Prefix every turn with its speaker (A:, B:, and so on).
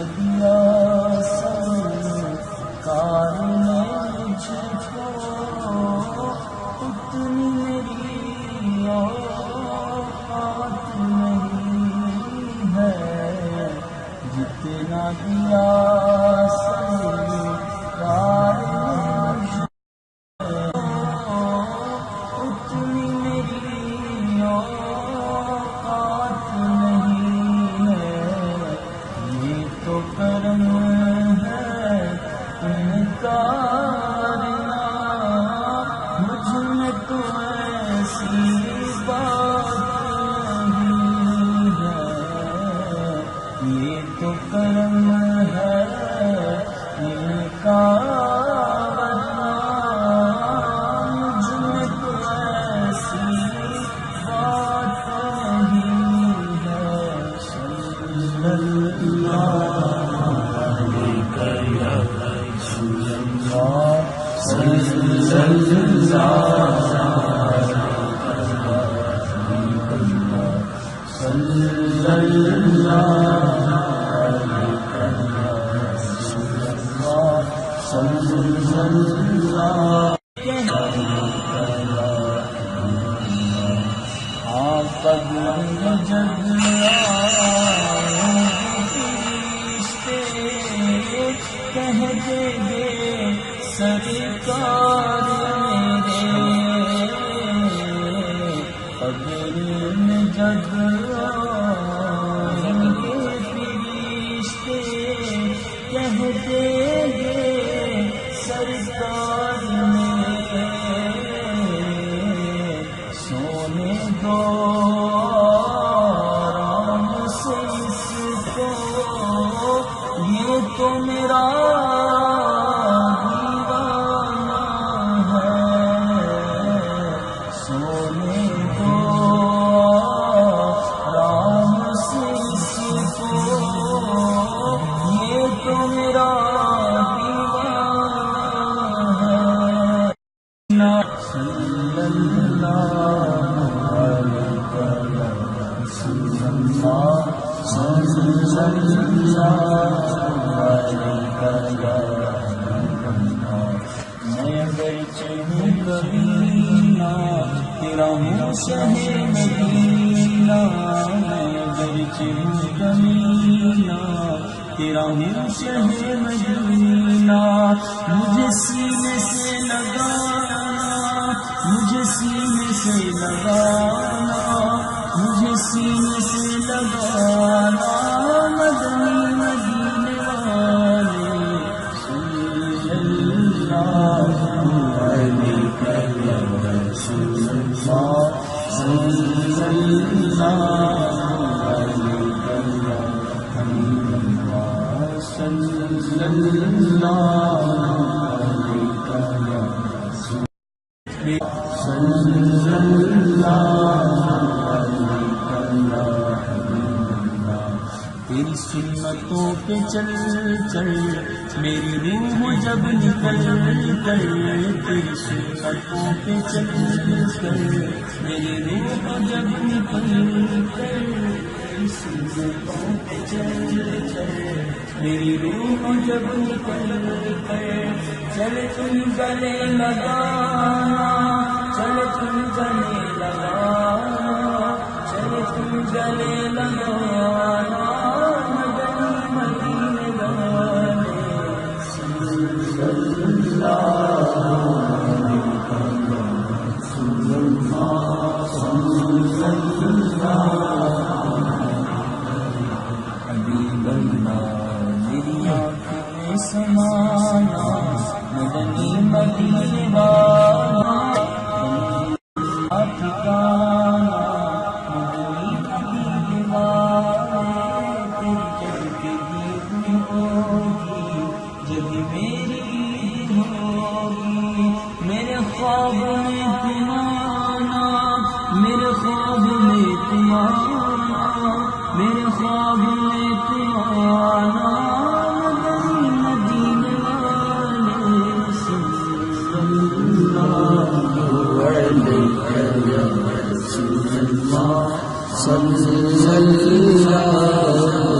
A: دیا سرکار نے مجھ کو، اتنی میری اوقات نہیں ہے، جتنا دیا سرکار نے اتنی میری اوقات نہیں ہے، یہ تو کرم ہے ان کا، مجھ میں تو ایسی بات نہیں ہے، یہ تو کرم ہے ان کا، مجھ میں تو ایسی بات نہیں ہے، صلی اللہ علیہ یا رسول اللہ، صلی کہتے گے سرکار میرے، قبر میں جب آئیں گے فرشتے، کہتے گے سرکار میرے، سونے دو آرام سے اس کو، یہ تو میرا دیوانہ ہے، سونے دو آرام سے اس کو، یہ تو میرا دیوانہ ہے، صلی اللہ علیہ وسلم، صلی اللہ میں اگرچہ ہوں کبینہ تیرا ہوں شہ مدینہ، میں اگرچہ ہوں کبینہ تیرا ہوں شہ مدینہ، مجھے سینے سے لگانا، مجھے سینے سے لگانا، مجھے سینے سے لگانا، مدنی مدینے والے، صلی اللہ علیہ یا رسول اللہ، صلی اللہ علیہ یا حبیب اللہ، صلی اللہ علیہ یا رسول اللہ، صلی اللہ تیری سنتوں پہ چل چل میری روح جب نکل کر، تیری سنتوں پہ چل کر میری روح جب نکل کر، تیری سنتوں پہ چل چل میری روح جب نکل کر، چل تم گلے لگانا، چل تم گلے لگانا، چل تم گلے لگانا، میری آنکھ میں سمانا، مدنی مدینے والا ٹھکانا، مدنی مدینے والا، تیری جب کے عید ہوگی، جب میری عید ہوگی، میرے خواب میں تم آنا، میرے خواب میں تم آنا، میرے خواب میں تم آنا، مدنی مدینے والے، صلی اللہ علیہ وسلم، صلی اللہ